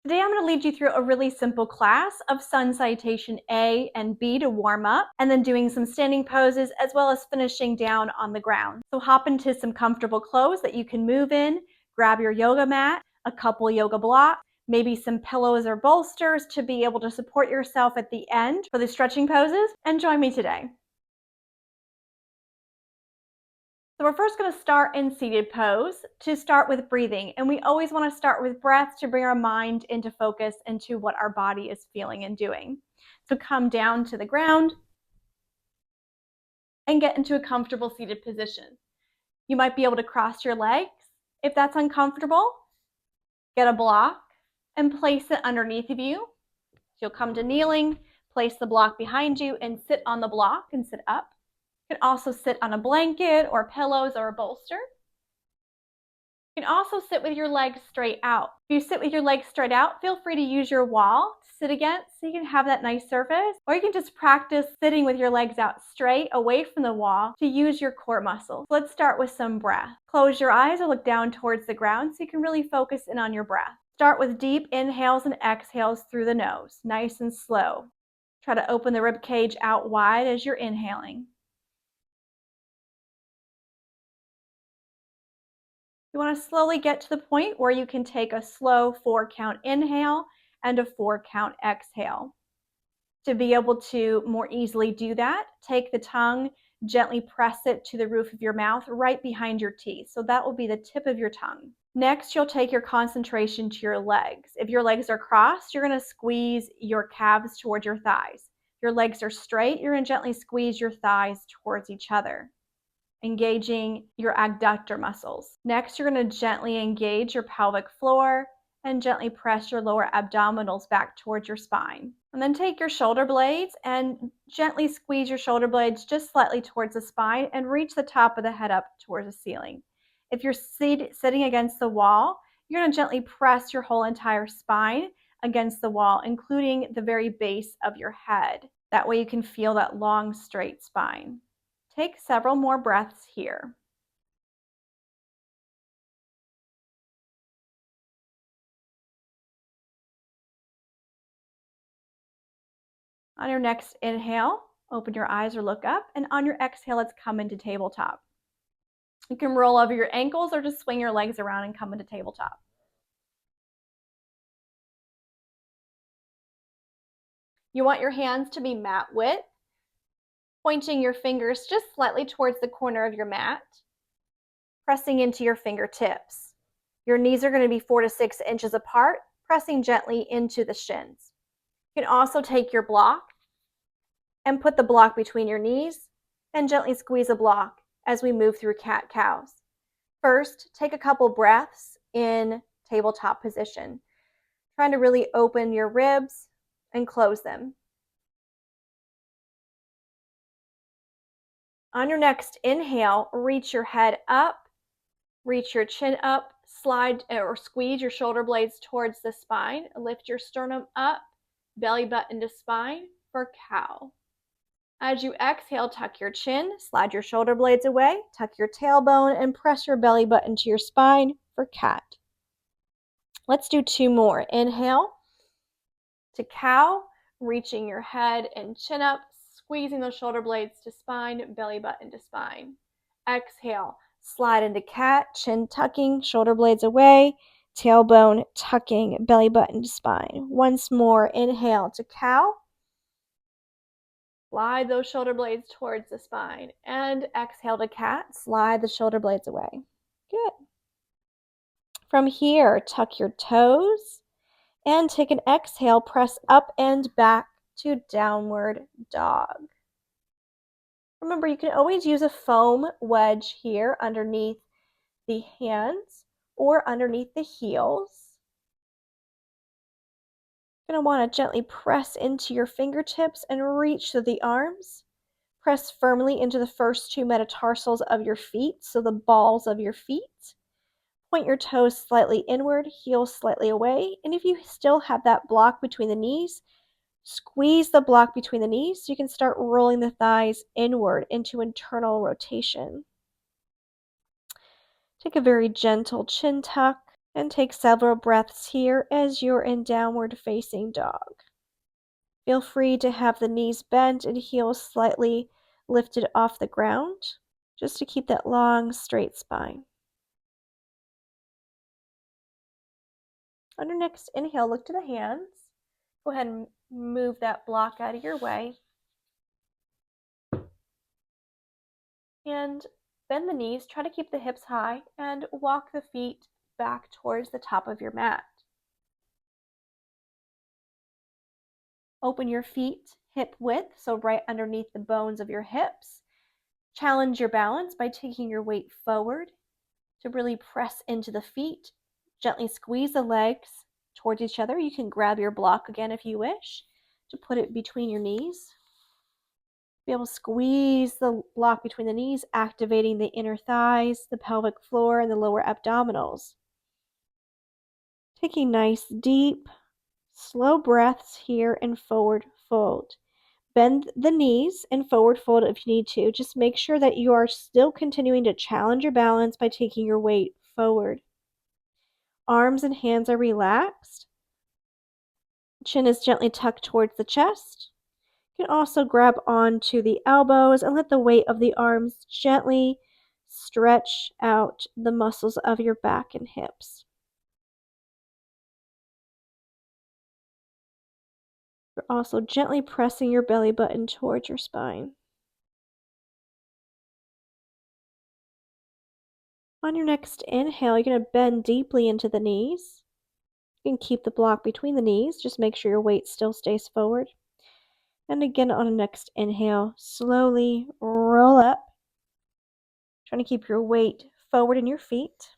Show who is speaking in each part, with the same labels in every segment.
Speaker 1: Today I'm going to lead you through a really simple class of Sun Salutation A and B to warm up, and then doing some standing poses as well as finishing down on the ground. So hop into some comfortable clothes that you can move in, grab your yoga mat, a couple yoga blocks, maybe some pillows or bolsters to be able to support yourself at the end for the stretching poses, and join me today. So we're first going to start in seated pose to start with breathing. And we always want to start with breath to bring our mind into focus into what our body is feeling and doing. So come down to the ground and get into a comfortable seated position. You might be able to cross your legs. If that's uncomfortable, get a block and place it underneath of you. You'll come to kneeling, place the block behind you and sit on the block and sit up. You can also sit on a blanket or pillows or a bolster. You can also sit with your legs straight out. If you sit with your legs straight out, feel free to use your wall to sit against so you can have that nice surface. Or you can just practice sitting with your legs out straight away from the wall to use your core muscles. Let's start with some breath. Close your eyes or look down towards the ground so you can really focus in on your breath. Start with deep inhales and exhales through the nose, nice and slow. Try to open the rib cage out wide as you're inhaling. You want to slowly get to the point where you can take a slow 4-count inhale and a 4-count exhale. To be able to more easily do that, take the tongue, gently press it to the roof of your mouth right behind your teeth. So that will be the tip of your tongue. Next, you'll take your concentration to your legs. If your legs are crossed, you're going to squeeze your calves towards your thighs. If your legs are straight, you're going to gently squeeze your thighs towards each other, engaging your adductor muscles. Next, you're going to gently engage your pelvic floor and gently press your lower abdominals back towards your spine. And then take your shoulder blades and gently squeeze your shoulder blades just slightly towards the spine and reach the top of the head up towards the ceiling. If you're sitting against the wall, you're going to gently press your whole entire spine against the wall, including the very base of your head. That way you can feel that long, straight spine. Take several more breaths here. On your next inhale, open your eyes or look up, and on your exhale, let's come into tabletop. You can roll over your ankles or just swing your legs around and come into tabletop. You want your hands to be mat width, pointing your fingers just slightly towards the corner of your mat, pressing into your fingertips. Your knees are going to be 4 to 6 inches apart, pressing gently into the shins. You can also take your block and put the block between your knees and gently squeeze a block as we move through cat-cows. First, take a couple breaths in tabletop position, trying to really open your ribs and close them. On your next inhale, reach your head up, reach your chin up, slide or squeeze your shoulder blades towards the spine, lift your sternum up, belly button to spine for cow. As you exhale, tuck your chin, slide your shoulder blades away, tuck your tailbone, and press your belly button to your spine for cat. Let's do 2 more. Inhale to cow, reaching your head and chin up, squeezing those shoulder blades to spine, belly button to spine. Exhale, slide into cat, chin tucking, shoulder blades away, tailbone tucking, belly button to spine. Once more, inhale to cow. Slide those shoulder blades towards the spine. And exhale to cat, slide the shoulder blades away. Good. From here, tuck your toes and take an exhale, press up and back to downward dog. Remember, you can always use a foam wedge here underneath the hands or underneath the heels. You're going to want to gently press into your fingertips and reach through the arms. Press firmly into the first 2 metatarsals of your feet, so the balls of your feet. Point your toes slightly inward, heels slightly away, and if you still have that block between the knees, squeeze the block between the knees so you can start rolling the thighs inward into internal rotation. Take a very gentle chin tuck And take several breaths here as you're in downward facing dog. Feel free to have the knees bent and heels slightly lifted off the ground, just to keep that long, straight spine. On your next inhale, look to the hands. Go ahead and move that block out of your way. And bend the knees, try to keep the hips high, and walk the feet back towards the top of your mat. Open your feet hip width, so right underneath the bones of your hips. Challenge your balance by taking your weight forward to really press into the feet. Gently squeeze the legs towards each other. You can grab your block again if you wish to put it between your knees. Be able to squeeze the block between the knees, activating the inner thighs, the pelvic floor, and the lower abdominals. Taking nice, deep, slow breaths here and forward fold. Bend the knees and forward fold if you need to. Just make sure that you are still continuing to challenge your balance by taking your weight forward. Arms and hands are relaxed. Chin is gently tucked towards the chest. You can also grab onto the elbows and let the weight of the arms gently stretch out the muscles of your back and hips. You're also gently pressing your belly button towards your spine. On your next inhale, you're going to bend deeply into the knees. You can keep the block between the knees. Just make sure your weight still stays forward. And again, on the next inhale, slowly roll up. Trying to keep your weight forward in your feet.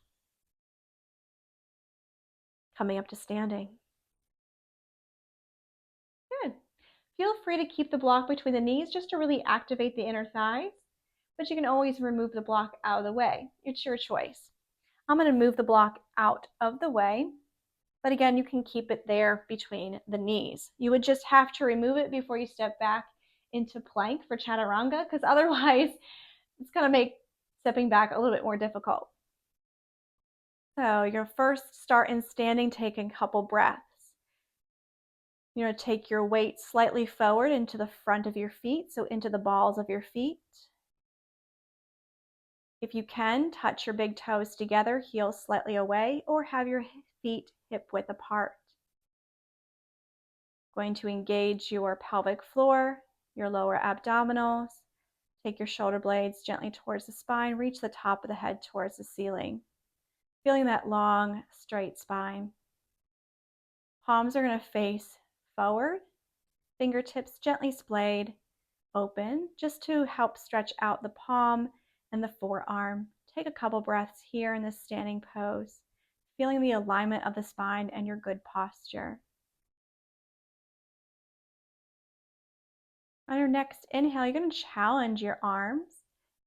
Speaker 1: Coming up to standing. Good. Feel free to keep the block between the knees just to really activate the inner thighs, but you can always remove the block out of the way. It's your choice. I'm going to move the block out of the way, but again, you can keep it there between the knees. You would just have to remove it before you step back into plank for chaturanga, because otherwise it's going to make stepping back a little bit more difficult. So you're first start in standing, taking a couple breaths. You're going to take your weight slightly forward into the front of your feet, so into the balls of your feet. If you can, touch your big toes together, heels slightly away, or have your feet hip width apart. Going to engage your pelvic floor, your lower abdominals. Take your shoulder blades gently towards the spine, reach the top of the head towards the ceiling. Feeling that long, straight spine. Palms are going to face forward, fingertips gently splayed open, just to help stretch out the palm and the forearm. Take a couple breaths here in this standing pose, feeling the alignment of the spine and your good posture. On your next inhale, you're going to challenge your arms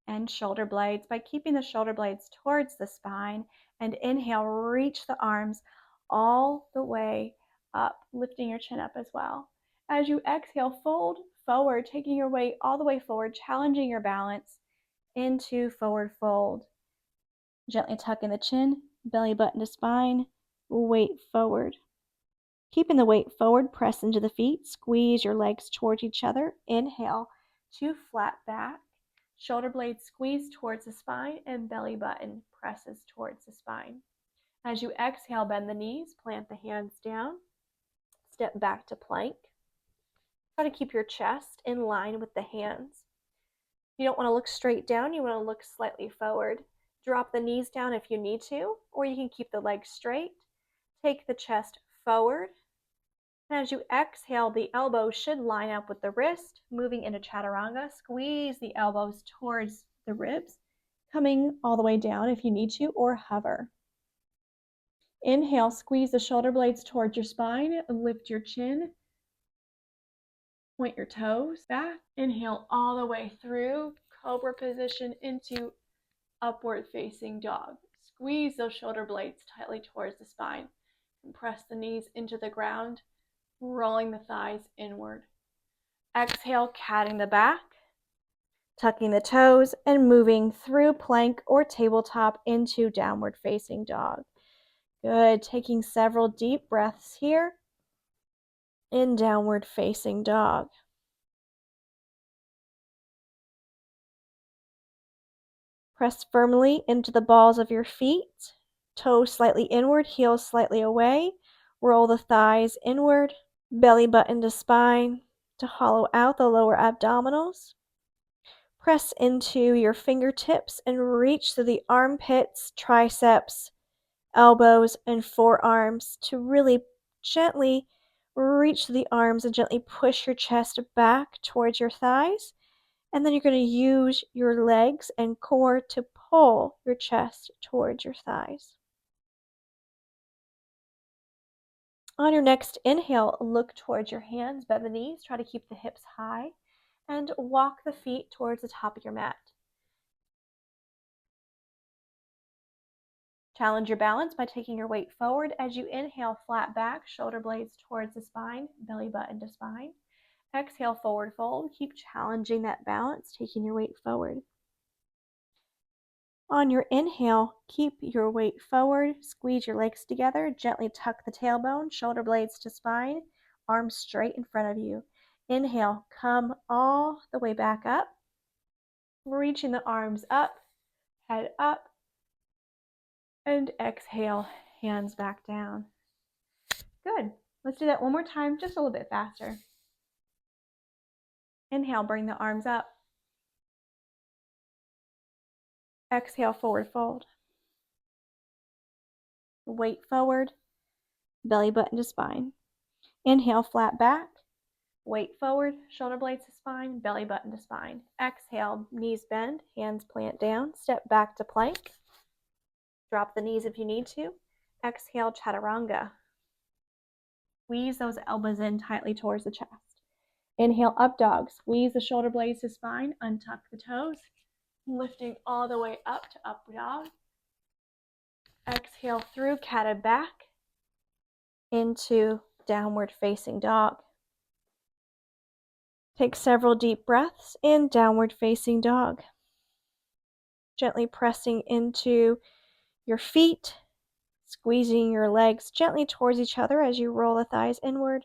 Speaker 1: and shoulder blades by keeping the shoulder blades towards the spine, and inhale, reach the arms all the way up, lifting your chin up as well. As you exhale, fold forward, taking your weight all the way forward, challenging your balance into forward fold. Gently tuck in the chin, belly button to spine, weight forward. Keeping the weight forward, press into the feet, squeeze your legs towards each other. Inhale to flat back. Shoulder blades squeeze towards the spine and belly button presses towards the spine. As you exhale, bend the knees, plant the hands down, step back to plank. Try to keep your chest in line with the hands. You don't want to look straight down, you want to look slightly forward. Drop the knees down if you need to, or you can keep the legs straight. Take the chest forward. And as you exhale, the elbows should line up with the wrist, moving into chaturanga. Squeeze the elbows towards the ribs, coming all the way down if you need to, or hover. Inhale, squeeze the shoulder blades towards your spine, lift your chin, point your toes back. Inhale all the way through, cobra position into upward facing dog. Squeeze those shoulder blades tightly towards the spine. Compress the knees into the ground, rolling the thighs inward. Exhale, catting the back, tucking the toes, and moving through plank or tabletop into downward facing dog. Good. Taking several deep breaths here in downward facing dog. Press firmly into the balls of your feet, toes slightly inward, heels slightly away. Roll the thighs inward, belly button to spine to hollow out the lower abdominals. Press into your fingertips and reach through the armpits, triceps, elbows, and forearms to really gently reach the arms and gently push your chest back towards your thighs. And then you're going to use your legs and core to pull your chest towards your thighs. On your next inhale, look towards your hands, bend the knees, try to keep the hips high, and walk the feet towards the top of your mat. Challenge your balance by taking your weight forward. As you inhale, flat back, shoulder blades towards the spine, belly button to spine. Exhale, forward fold. Keep challenging that balance, taking your weight forward. On your inhale, keep your weight forward, squeeze your legs together, gently tuck the tailbone, shoulder blades to spine, arms straight in front of you. Inhale, come all the way back up, reaching the arms up, head up, and exhale, hands back down. Good. Let's do that one more time, just a little bit faster. Inhale, bring the arms up. Exhale, forward fold. Weight forward, belly button to spine. Inhale, flat back. Weight forward, shoulder blades to spine, belly button to spine. Exhale, knees bend, hands plant down, step back to plank. Drop the knees if you need to. Exhale, chaturanga. Squeeze those elbows in tightly towards the chest. Inhale, up dog. Squeeze the shoulder blades to spine, untuck the toes, lifting all the way up to up dog. Exhale through, cat back into downward facing dog. Take several deep breaths in downward facing dog. Gently pressing into your feet, squeezing your legs gently towards each other as you roll the thighs inward.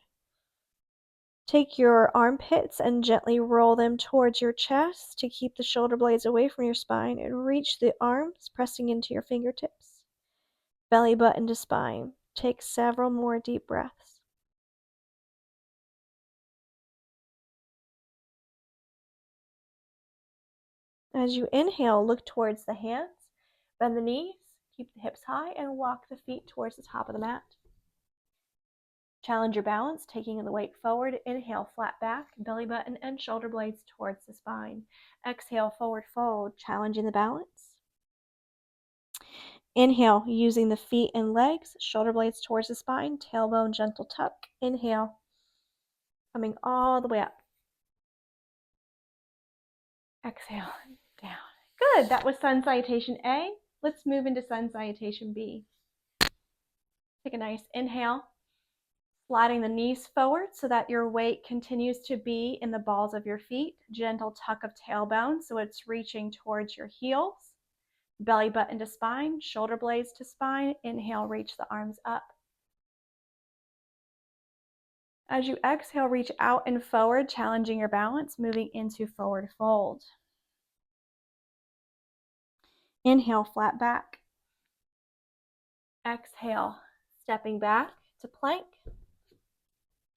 Speaker 1: Take your armpits and gently roll them towards your chest to keep the shoulder blades away from your spine, and reach the arms, pressing into your fingertips. Belly button to spine. Take several more deep breaths. As you inhale, look towards the hands, bend the knees, keep the hips high, and walk the feet towards the top of the mat. Challenge your balance, taking the weight forward. Inhale, flat back, belly button and shoulder blades towards the spine. Exhale, forward fold, challenging the balance. Inhale, using the feet and legs, shoulder blades towards the spine, tailbone gentle tuck. Inhale, coming all the way up. Exhale, down. Good, that was Sun Salutation A. Let's move into Sun Salutation B. Take a nice inhale. Sliding the knees forward so that your weight continues to be in the balls of your feet. Gentle tuck of tailbone so it's reaching towards your heels. Belly button to spine, shoulder blades to spine. Inhale, reach the arms up. As you exhale, reach out and forward, challenging your balance, moving into forward fold. Inhale, flat back. Exhale, stepping back to plank.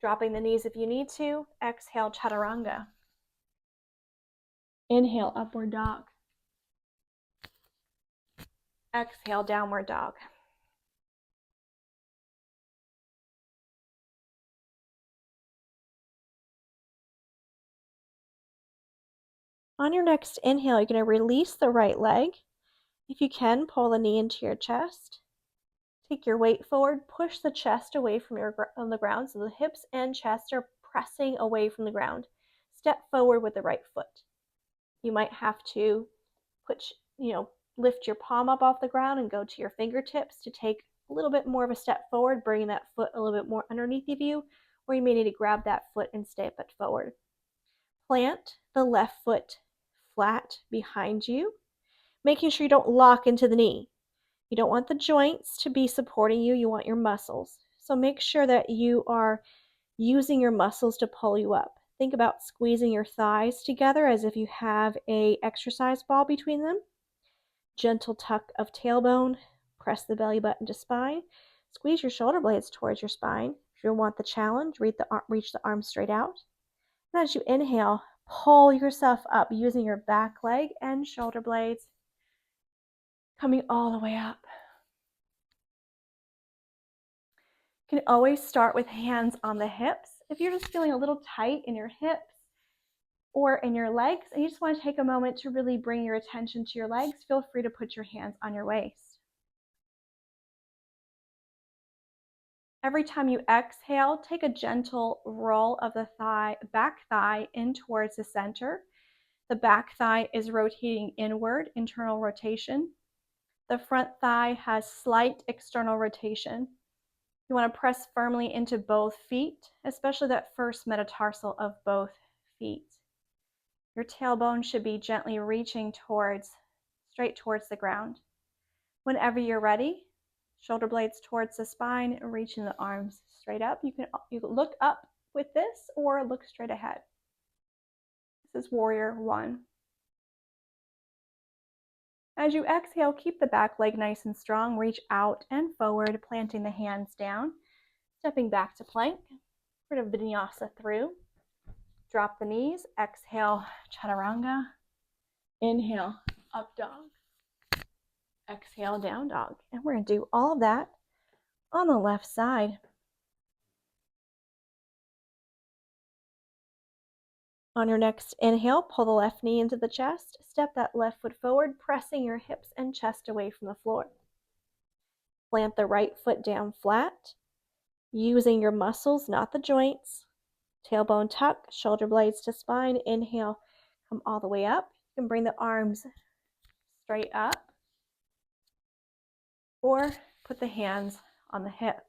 Speaker 1: Dropping the knees if you need to. Exhale, chaturanga. Inhale, upward dog. Exhale, downward dog. On your next inhale, you're going to release the right leg. If you can, pull the knee into your chest. Take your weight forward, push the chest away from on the ground so the hips and chest are pressing away from the ground. Step forward with the right foot. You might have to lift your palm up off the ground and go to your fingertips to take a little bit more of a step forward, bringing that foot a little bit more underneath of you, or you may need to grab that foot and step it forward. Plant the left foot flat behind you, making sure you don't lock into the knee. You don't want the joints to be supporting you, you want your muscles. So make sure that you are using your muscles to pull you up. Think about squeezing your thighs together as if you have an exercise ball between them. Gentle tuck of tailbone, press the belly button to spine. Squeeze your shoulder blades towards your spine. If you want the challenge, reach the arms straight out. And as you inhale, pull yourself up using your back leg and shoulder blades, coming all the way up. You can always start with hands on the hips. If you're just feeling a little tight in your hips or in your legs, and you just want to take a moment to really bring your attention to your legs, feel free to put your hands on your waist. Every time you exhale, take a gentle roll of the back thigh in towards the center. The back thigh is rotating inward, internal rotation. The front thigh has slight external rotation. You want to press firmly into both feet, especially that first metatarsal of both feet. Your tailbone should be gently reaching straight towards the ground. Whenever you're ready, shoulder blades towards the spine, reaching the arms straight up. You can look up with this or look straight ahead. This is warrior one. As you exhale, keep the back leg nice and strong. Reach out and forward, planting the hands down. Stepping back to plank. We're going to vinyasa through. Drop the knees. Exhale, chaturanga. Inhale, up dog. Exhale, down dog. And we're going to do all of that on the left side. On your next inhale, pull the left knee into the chest. Step that left foot forward, pressing your hips and chest away from the floor. Plant the right foot down flat, using your muscles, not the joints. Tailbone tuck, shoulder blades to spine. Inhale, come all the way up. You can bring the arms straight up or put the hands on the hips.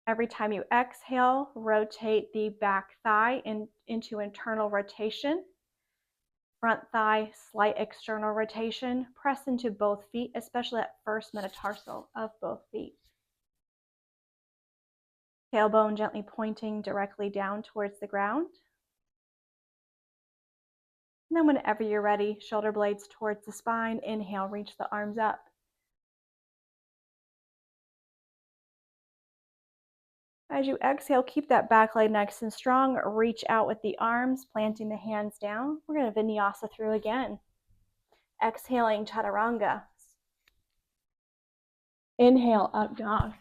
Speaker 1: Every time you exhale, rotate the back thigh into internal rotation. Front thigh, slight external rotation. Press into both feet, especially that first metatarsal of both feet. Tailbone gently pointing directly down towards the ground. And then whenever you're ready, shoulder blades towards the spine. Inhale, reach the arms up. As you exhale, keep that back leg nice and strong. Reach out with the arms, planting the hands down. We're going to vinyasa through again. Exhaling, chaturanga. Inhale, up dog.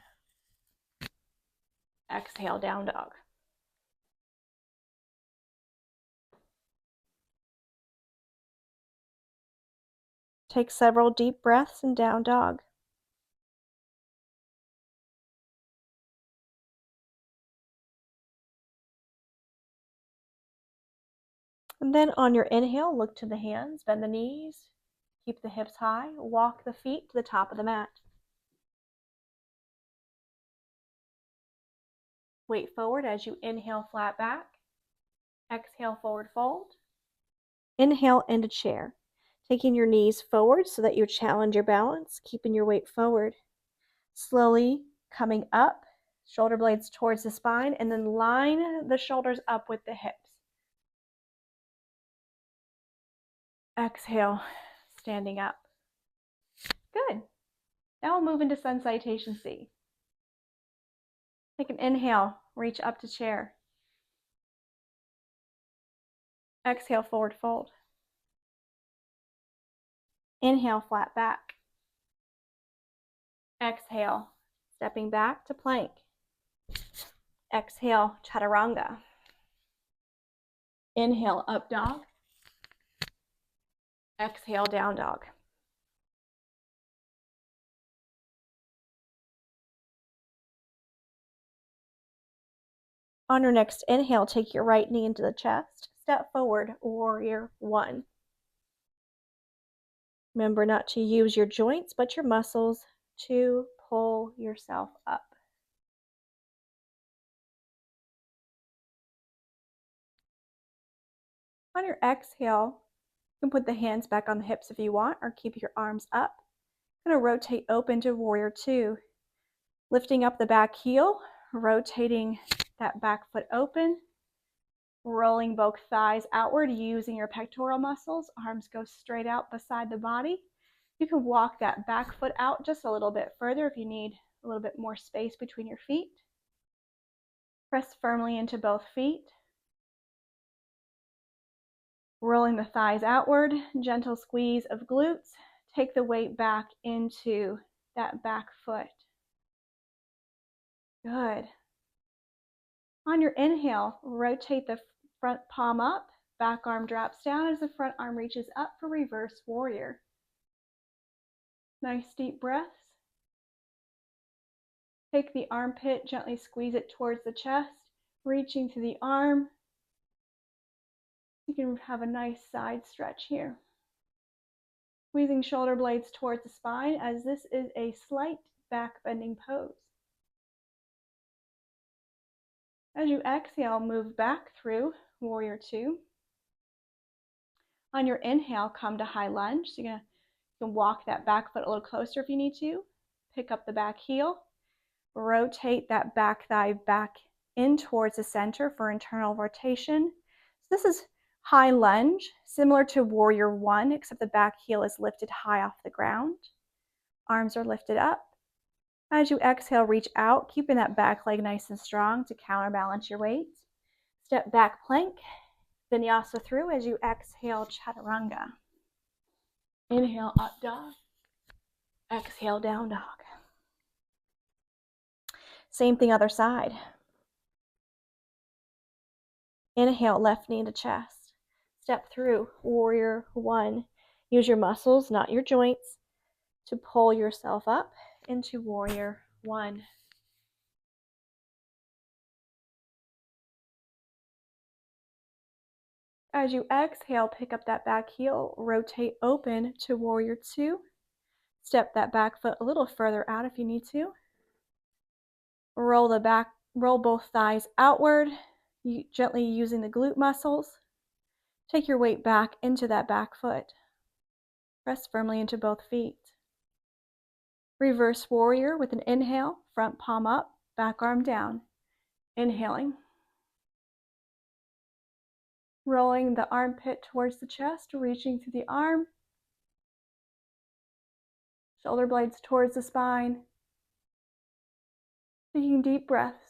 Speaker 1: Exhale, down dog. Take several deep breaths in down dog. And then on your inhale, look to the hands, bend the knees, keep the hips high, walk the feet to the top of the mat. Weight forward as you inhale, flat back. Exhale, forward fold. Inhale into chair. Taking your knees forward so that you challenge your balance, keeping your weight forward. Slowly coming up, shoulder blades towards the spine, and then line the shoulders up with the hips. Exhale, standing up. Good. Now we'll move into Sun Salutation C. Take an inhale, reach up to chair. Exhale, forward fold. Inhale, flat back. Exhale, stepping back to plank. Exhale, chaturanga. Inhale, up dog. Exhale, down dog. On your next inhale, take your right knee into the chest. Step forward, warrior one. Remember not to use your joints, but your muscles to pull yourself up. On your exhale, you can put the hands back on the hips if you want, or keep your arms up. I'm going to rotate open to warrior two. Lifting up the back heel, rotating that back foot open, rolling both thighs outward using your pectoral muscles. Arms go straight out beside the body. You can walk that back foot out just a little bit further if you need a little bit more space between your feet. Press firmly into both feet. Rolling the thighs outward, gentle squeeze of glutes. Take the weight back into that back foot. Good. On your inhale, rotate the front palm up, back arm drops down as the front arm reaches up for reverse warrior. Nice deep breaths. Take the armpit, gently squeeze it towards the chest, reaching to the arm. You can have a nice side stretch here. Squeezing shoulder blades towards the spine as this is a slight back bending pose. As you exhale, move back through warrior two. On your inhale, come to high lunge. So you can walk that back foot a little closer if you need to. Pick up the back heel. Rotate that back thigh back in towards the center for internal rotation. So this is high lunge, similar to warrior one, except the back heel is lifted high off the ground. Arms are lifted up. As you exhale, reach out, keeping that back leg nice and strong to counterbalance your weight. Step back plank, vinyasa through as you exhale, chaturanga. Inhale, up dog. Exhale, down dog. Same thing other side. Inhale, left knee to chest. Step through warrior one. Use your muscles, not your joints, to pull yourself up into warrior one. As you exhale, pick up that back heel, rotate open to warrior two. Step that back foot a little further out if you need to. Roll both thighs outward, gently using the glute muscles. Take your weight back into that back foot. Press firmly into both feet. Reverse warrior with an inhale, front palm up, back arm down. Inhaling. Rolling the armpit towards the chest, reaching through the arm. Shoulder blades towards the spine. Taking deep breaths.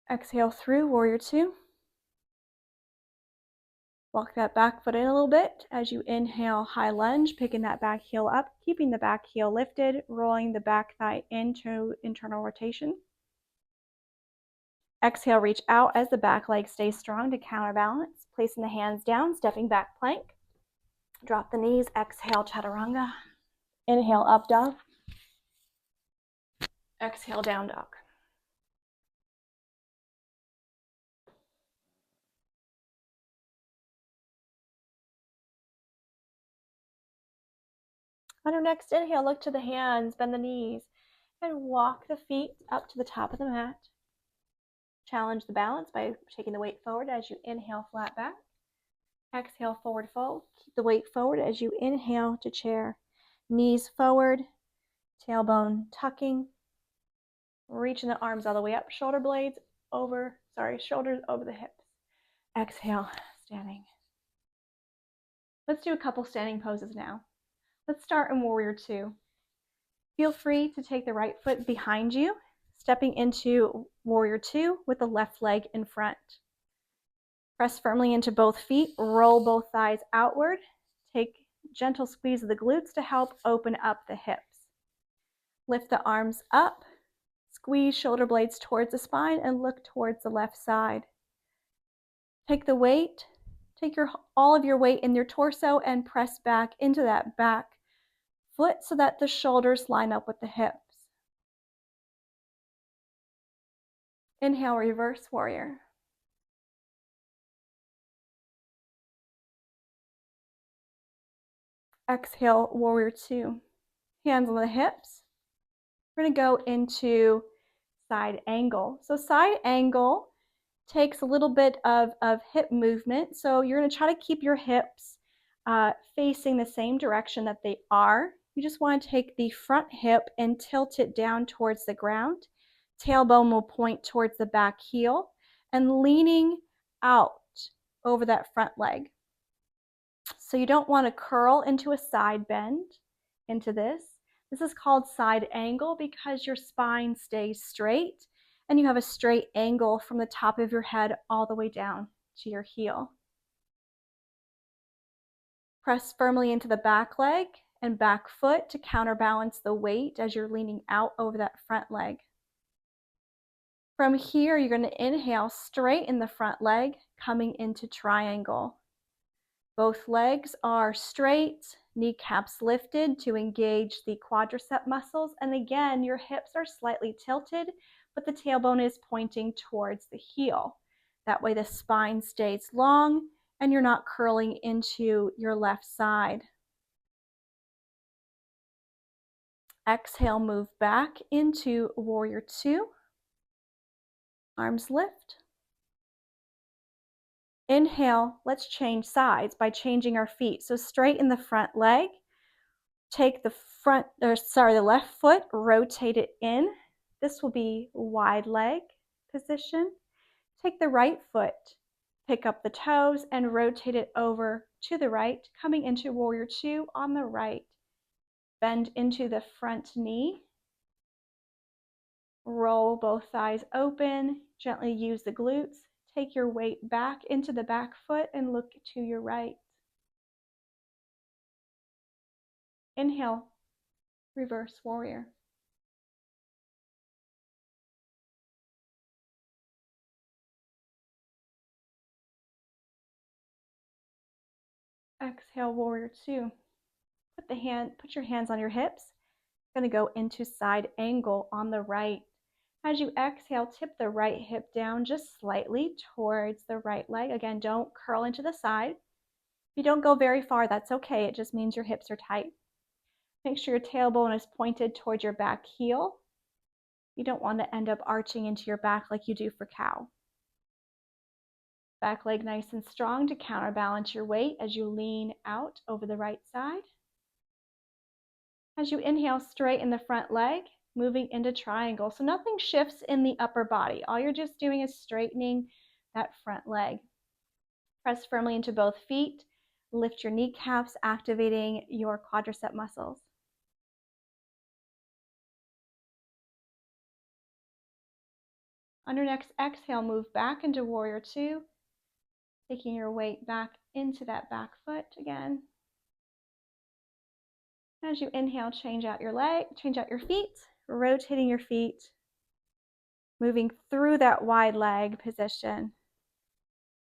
Speaker 1: Exhale through warrior two. Walk that back foot in a little bit as you inhale, high lunge, picking that back heel up, keeping the back heel lifted, rolling the back thigh into internal rotation. Exhale, reach out as the back leg stays strong to counterbalance. Placing the hands down, stepping back plank. Drop the knees, exhale, chaturanga. Inhale, up dog. Exhale, down dog. On your next inhale, look to the hands, bend the knees, and walk the feet up to the top of the mat. Challenge the balance by taking the weight forward as you inhale, flat back. Exhale, forward fold. Keep the weight forward as you inhale to chair. Knees forward, tailbone tucking. Reaching the arms all the way up, shoulders over the hips. Exhale, standing. Let's do a couple standing poses now. Let's start in warrior two. Feel free to take the right foot behind you, stepping into warrior two with the left leg in front. Press firmly into both feet, roll both thighs outward. Take gentle squeeze of the glutes to help open up the hips. Lift the arms up, squeeze shoulder blades towards the spine and look towards the left side. Take the weight, all of your weight in your torso and press back into that back foot so that the shoulders line up with the hips. Inhale, reverse warrior. Exhale, warrior two. Hands on the hips. We're going to go into side angle. So side angle takes a little bit of hip movement. So you're going to try to keep your hips facing the same direction that they are. You just want to take the front hip and tilt it down towards the ground. Tailbone will point towards the back heel and leaning out over that front leg. So you don't want to curl into a side bend into this. This is called side angle because your spine stays straight and you have a straight angle from the top of your head all the way down to your heel. Press firmly into the back leg and back foot to counterbalance the weight as you're leaning out over that front leg. From here, you're going to inhale, straighten the front leg, coming into triangle. Both legs are straight, kneecaps lifted to engage the quadricep muscles. And again, your hips are slightly tilted, but the tailbone is pointing towards the heel. That way the spine stays long and you're not curling into your left side. Exhale, move back into Warrior Two. Arms lift. Inhale, let's change sides by changing our feet. So straighten the front leg. Take the left foot, rotate it in. This will be wide leg position. Take the right foot, pick up the toes and rotate it over to the right, coming into Warrior Two on the right. Bend into the front knee. Roll both thighs open. Gently use the glutes. Take your weight back into the back foot and look to your right. Inhale, reverse warrior. Exhale, Warrior Two. Put your hands on your hips. Going to go into side angle on the right. As you exhale, tip the right hip down just slightly towards the right leg. Again, don't curl into the side. If you don't go very far, that's okay. It just means your hips are tight. Make sure your tailbone is pointed towards your back heel. You don't want to end up arching into your back like you do for cow. Back leg nice and strong to counterbalance your weight as you lean out over the right side. As you inhale, straighten the front leg, moving into triangle. So nothing shifts in the upper body. All you're just doing is straightening that front leg. Press firmly into both feet. Lift your kneecaps, activating your quadricep muscles. On your next exhale, move back into Warrior Two, taking your weight back into that back foot again. As you inhale, change out your feet, rotating your feet, moving through that wide leg position.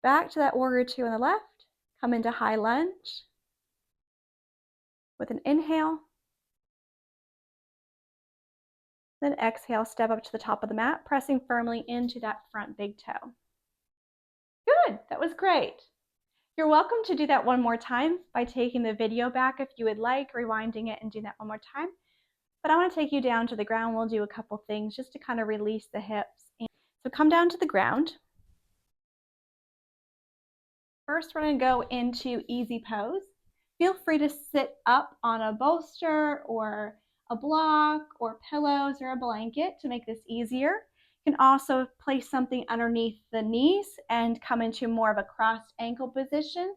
Speaker 1: Back to that Warrior Two on the left, come into high lunge with an inhale. Then exhale, step up to the top of the mat, pressing firmly into that front big toe. Good, that was great. You're welcome to do that one more time by taking the video back if you would like, rewinding it and doing that one more time. But I want to take you down to the ground. We'll do a couple things just to kind of release the hips. So come down to the ground. First, we're going to go into easy pose. Feel free to sit up on a bolster or a block or pillows or a blanket to make this easier. You can also place something underneath the knees and come into more of a crossed ankle position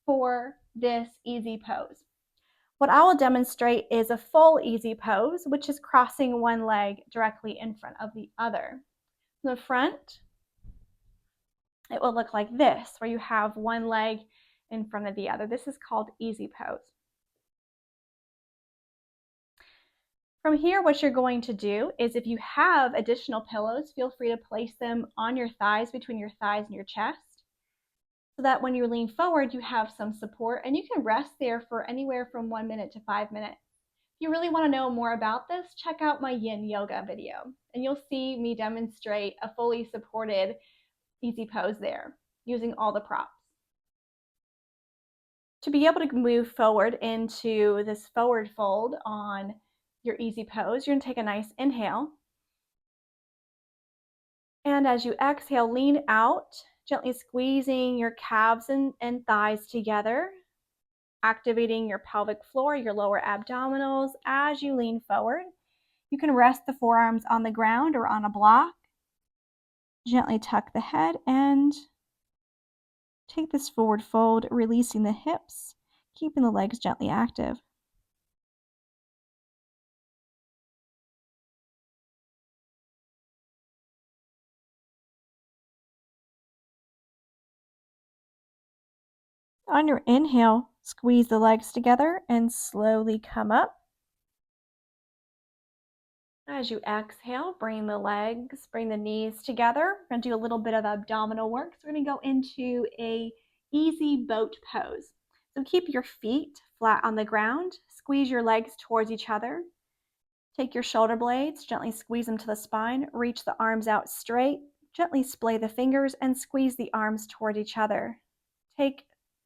Speaker 1: for this easy pose. What I will demonstrate is a full easy pose, which is crossing one leg directly in front of the other. From the front, it will look like this, where you have one leg in front of the other. This is called easy pose. From here, what you're going to do is if you have additional pillows, feel free to place them on your thighs, between your thighs and your chest, so that when you lean forward, you have some support, and you can rest there for anywhere from 1 minute to 5 minutes. If you really want to know more about this, check out my yin yoga video, and you'll see me demonstrate a fully supported easy pose there using all the props. To be able to move forward into this forward fold on your easy pose, you're going to take a nice inhale. And as you exhale, lean out, gently squeezing your calves and thighs together. activating your pelvic floor, your lower abdominals as you lean forward. You can rest the forearms on the ground or on a block. Gently tuck the head and take this forward fold, releasing the hips, keeping the legs gently active. On your inhale, squeeze the legs together and slowly come up. As you exhale, bring the knees together. We're going to do a little bit of abdominal work. So we're going to go into a easy boat pose. So keep your feet flat on the ground. Squeeze your legs towards each other. Take your shoulder blades, gently squeeze them to the spine. Reach the arms out straight. Gently splay the fingers and squeeze the arms toward each other. Take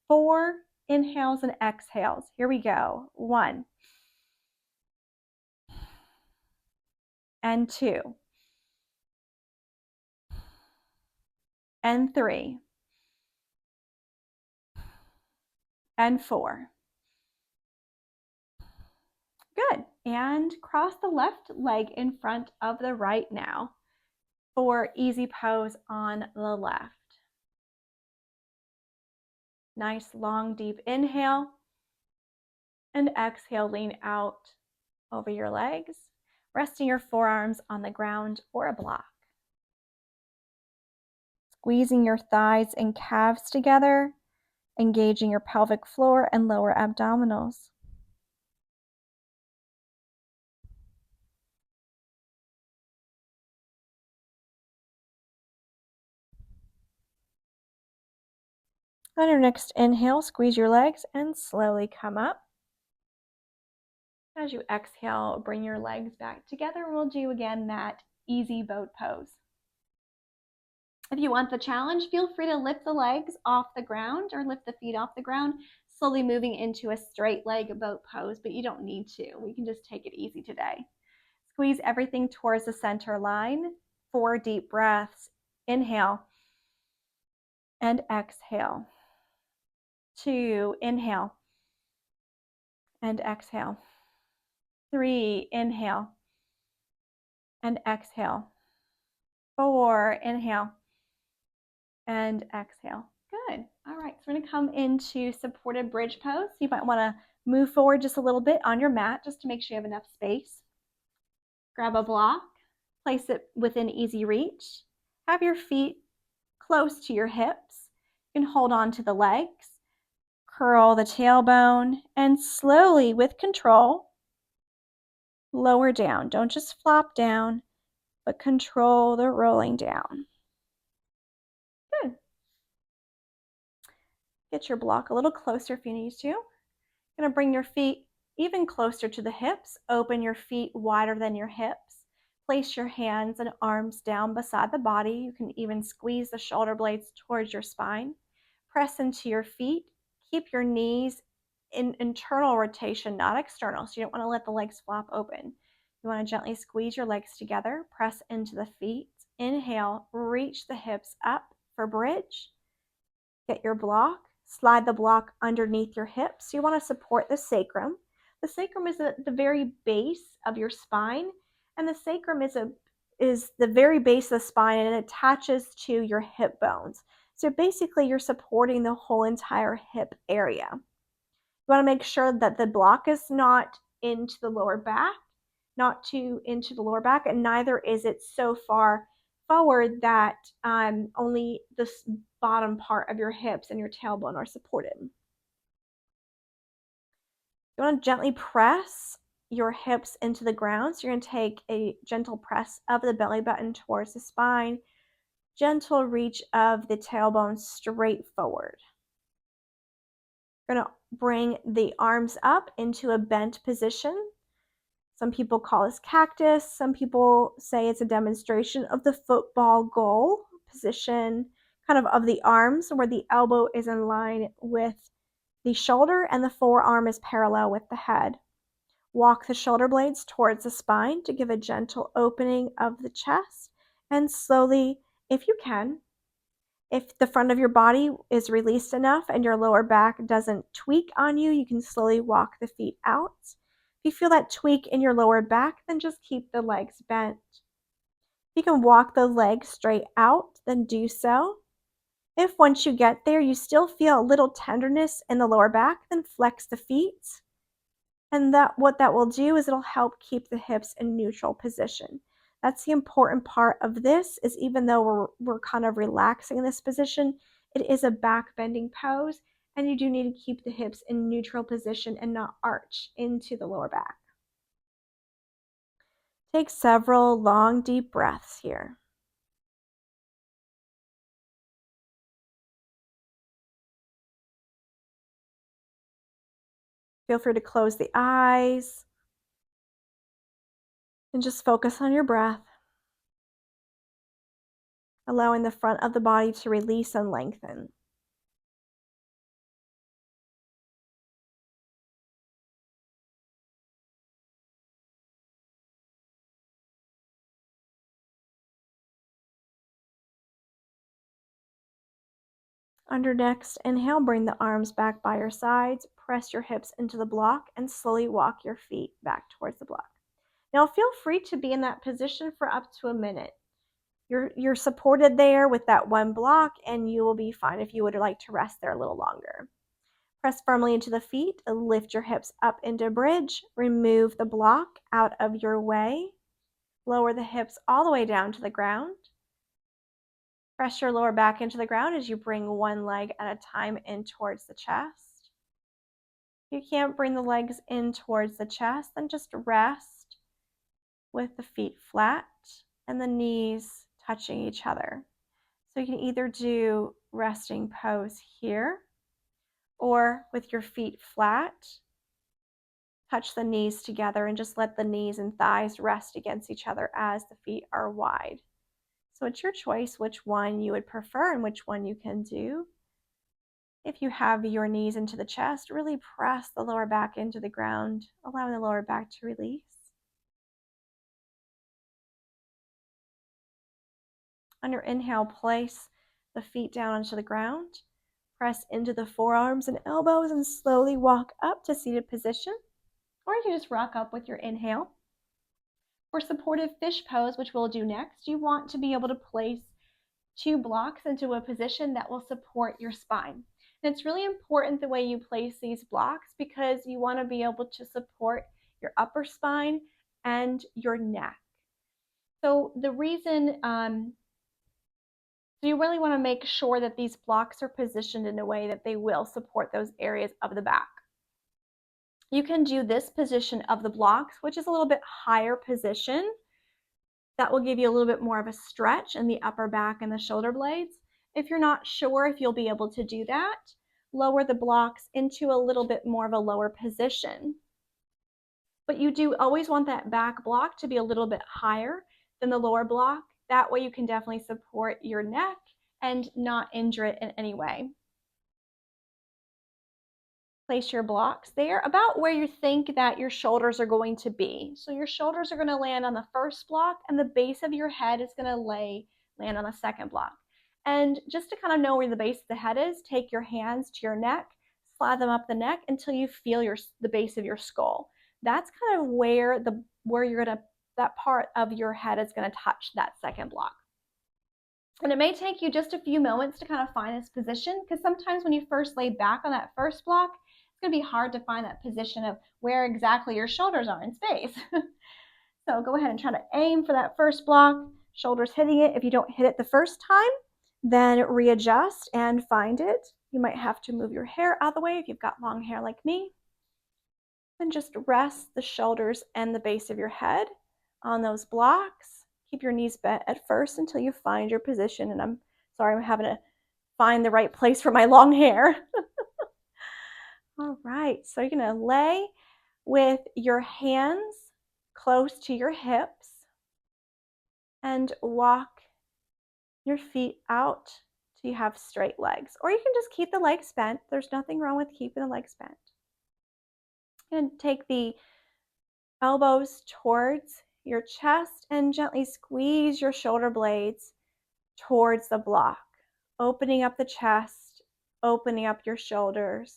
Speaker 1: 4 inhales and exhales. Here we go. 1 and 2 and 3 and 4. Good. And cross the left leg in front of the right now for easy pose on the left. Nice long deep inhale and exhale, lean out over your legs, resting your forearms on the ground or a block. Squeezing your thighs and calves together, engaging your pelvic floor and lower abdominals. On your next inhale, squeeze your legs and slowly come up. As you exhale, bring your legs back together, and we'll do again that easy boat pose. If you want the challenge, feel free to lift the legs off the ground or lift the feet off the ground, slowly moving into a straight leg boat pose, but you don't need to. We can just take it easy today. Squeeze everything towards the center line. 4 deep breaths. Inhale and exhale. 2, inhale and exhale. 3, inhale and exhale. 4, inhale and exhale. Good. All right, so we're gonna come into supported bridge pose. You might wanna move forward just a little bit on your mat just to make sure you have enough space. Grab a block, place it within easy reach. Have your feet close to your hips. You can hold on to the legs, curl the tailbone, and slowly, with control, lower down. Don't just flop down, but control the rolling down. Good. Get your block a little closer if you need to. You're going to bring your feet even closer to the hips. Open your feet wider than your hips. Place your hands and arms down beside the body. You can even squeeze the shoulder blades towards your spine. Press into your feet. Keep your knees in internal rotation, not external. So you don't want to let the legs flop open. You want to gently squeeze your legs together. Press into the feet. Inhale, reach the hips up for bridge. Get your block. Slide the block underneath your hips. You want to support the sacrum. The sacrum is at the very base of your spine, and the sacrum is the very base of the spine, and it attaches to your hip bones. So basically, you're supporting the whole entire hip area. You want to make sure that the block is not into the lower back, and neither is it so far forward that only the bottom part of your hips and your tailbone are supported. You want to gently press your hips into the ground. So you're going to take a gentle press of the belly button towards the spine, gentle reach of the tailbone straight forward. You're going to bring the arms up into a bent position. Some people call this cactus. Some people say it's a demonstration of the football goal position, kind of the arms, where the elbow is in line with the shoulder and the forearm is parallel with the head. Walk the shoulder blades towards the spine to give a gentle opening of the chest, and slowly, if you can, If the front of your body is released enough and your lower back doesn't tweak on you, you can slowly walk the feet out. If you feel that tweak in your lower back, then just keep the legs bent. If you can walk the legs straight out, then do so. If once you get there, you still feel a little tenderness in the lower back, then flex the feet. And what that will do is it'll help keep the hips in neutral position. That's the important part of this, is even though we're kind of relaxing in this position, it is a back bending pose, and you do need to keep the hips in neutral position and not arch into the lower back. Take several long, deep breaths here. Feel free to close the eyes and just focus on your breath, allowing the front of the body to release and lengthen. On your next inhale, bring the arms back by your sides, press your hips into the block, and slowly walk your feet back towards the block. Now feel free to be in that position for up to a minute. You're supported there with that one block, and you will be fine if you would like to rest there a little longer. Press firmly into the feet, lift your hips up into bridge, remove the block out of your way, lower the hips all the way down to the ground. Press your lower back into the ground as you bring one leg at a time in towards the chest. If you can't bring the legs in towards the chest, then just rest with the feet flat and the knees touching each other. So you can either do resting pose here, or with your feet flat, touch the knees together and just let the knees and thighs rest against each other as the feet are wide. So it's your choice which one you would prefer and which one you can do. If you have your knees into the chest, really press the lower back into the ground, allowing the lower back to release. On your inhale, place the feet down onto the ground. Press into the forearms and elbows and slowly walk up to seated position. Or you can just rock up with your inhale. For supportive fish pose, which we'll do next, you want to be able to place 2 blocks into a position that will support your spine. And it's really important the way you place these blocks, because you want to be able to support your upper spine and your neck. So the reason, so you really want to make sure that these blocks are positioned in a way that they will support those areas of the back. You can do this position of the blocks, which is a little bit higher position. That will give you a little bit more of a stretch in the upper back and the shoulder blades. If you're not sure if you'll be able to do that, lower the blocks into a little bit more of a lower position. But you do always want that back block to be a little bit higher than the lower block. That way you can definitely support your neck and not injure it in any way. Place your blocks there about where you think that your shoulders are going to be. So your shoulders are going to land on the first block, and the base of your head is going to land on the second block. And just to kind of know where the base of the head is, take your hands to your neck, slide them up the neck until you feel the base of your skull. That's kind of where that part of your head is going to touch that second block. And it may take you just a few moments to kind of find this position, because sometimes when you first lay back on that first block, it's going to be hard to find that position of where exactly your shoulders are in space. So go ahead and try to aim for that first block, shoulders hitting it. If you don't hit it the first time, then readjust and find it. You might have to move your hair out of the way if you've got long hair like me. Then just rest the shoulders and the base of your head on those blocks. Keep your knees bent at first until you find your position. And I'm sorry, I'm having to find the right place for my long hair. All right, so you're gonna lay with your hands close to your hips and walk your feet out till you have straight legs. Or you can just keep the legs bent. There's nothing wrong with keeping the legs bent. And take the elbows towards your chest and gently squeeze your shoulder blades towards the block. opening up the chest, opening up your shoulders.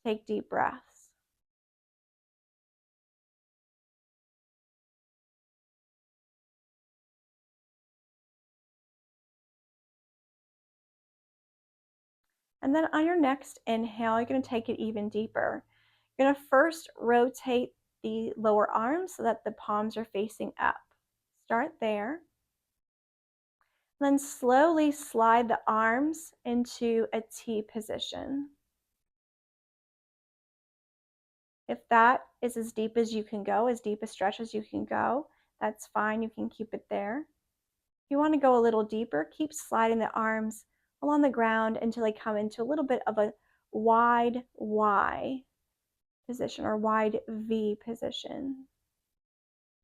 Speaker 1: Take deep breaths. And then on your next inhale, you're going to take it even deeper. You're going to first rotate the lower arms so that the palms are facing up. Start there. Then slowly slide the arms into a T position. If that is as deep as you can go, as deep a stretch as you can go, that's fine. You can keep it there. If you want to go a little deeper, keep sliding the arms along the ground until they come into a little bit of a wide Y position or wide V position.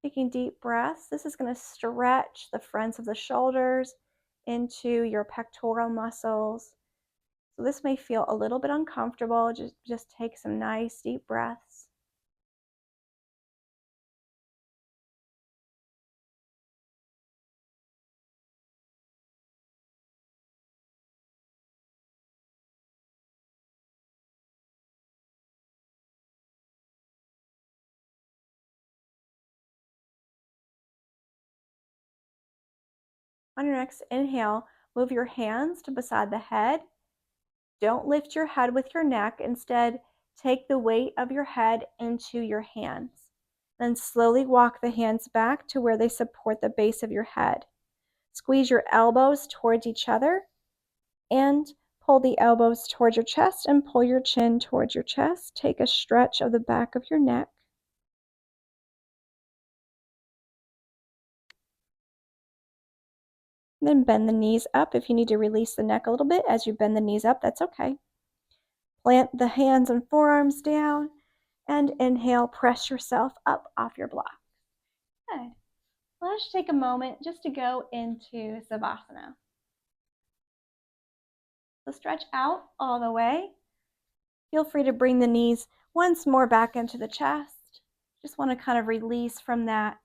Speaker 1: Taking deep breaths. This is going to stretch the fronts of the shoulders into your pectoral muscles. So this may feel a little bit uncomfortable. Just take some nice deep breaths. On your next inhale, move your hands to beside the head. Don't lift your head with your neck. Instead, take the weight of your head into your hands. Then slowly walk the hands back to where they support the base of your head. Squeeze your elbows towards each other and pull the elbows towards your chest and pull your chin towards your chest. Take a stretch of the back of your neck. Then bend the knees up. If you need to release the neck a little bit as you bend the knees up, that's okay. Plant the hands and forearms down and inhale, press yourself up off your block. Good. Let's take a moment just to go into Savasana. So stretch out all the way. Feel free to bring the knees once more back into the chest. Just want to kind of release from that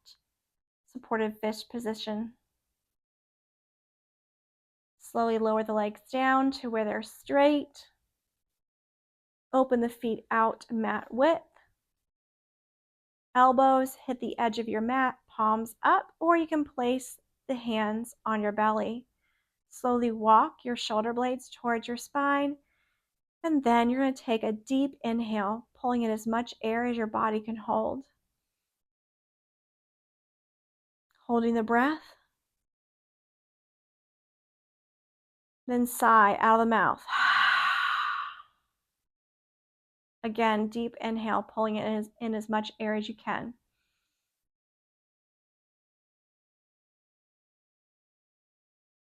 Speaker 1: supportive fish position. Slowly lower the legs down to where they're straight. Open the feet out mat width. Elbows hit the edge of your mat, palms up, or you can place the hands on your belly. Slowly walk your shoulder blades towards your spine, and then you're going to take a deep inhale, pulling in as much air as your body can hold. Holding the breath. Then sigh out of the mouth. Again, deep inhale, pulling in as much air as you can.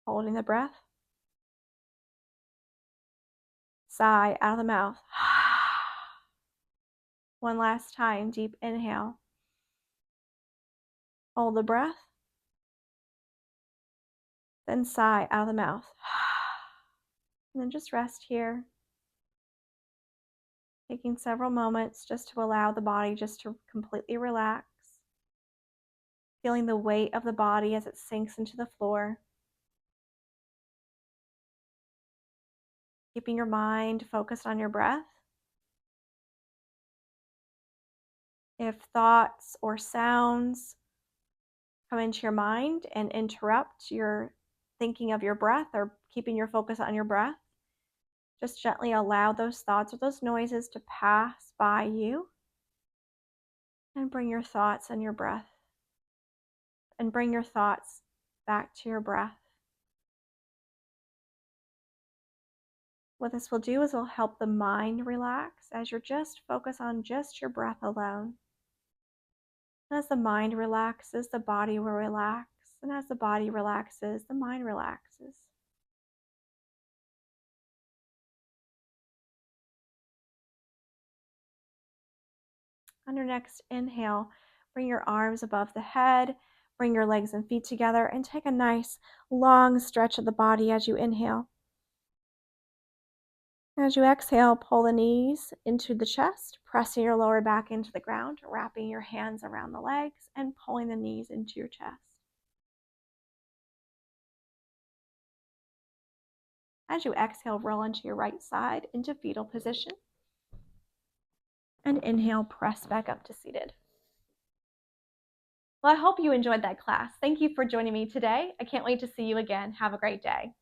Speaker 1: Holding the breath. Sigh out of the mouth. One last time, deep inhale. Hold the breath. Then sigh out of the mouth. And then just rest here. Taking several moments just to allow the body just to completely relax. Feeling the weight of the body as it sinks into the floor. Keeping your mind focused on your breath. If thoughts or sounds come into your mind and interrupt your thinking of your breath or keeping your focus on your breath, just gently allow those thoughts or those noises to pass by you and bring your thoughts and your breath and bring your thoughts back to your breath. What this will do is it'll help the mind relax as you're just focused on just your breath alone. As the mind relaxes, the body will relax. And as the body relaxes, the mind relaxes. On your next inhale, bring your arms above the head, bring your legs and feet together, and take a nice long stretch of the body as you inhale. As you exhale, pull the knees into the chest, pressing your lower back into the ground, wrapping your hands around the legs, and pulling the knees into your chest. As you exhale, roll onto your right side into fetal position. And inhale, press back up to seated. Well, I hope you enjoyed that class. Thank you for joining me today. I can't wait to see you again. Have a great day.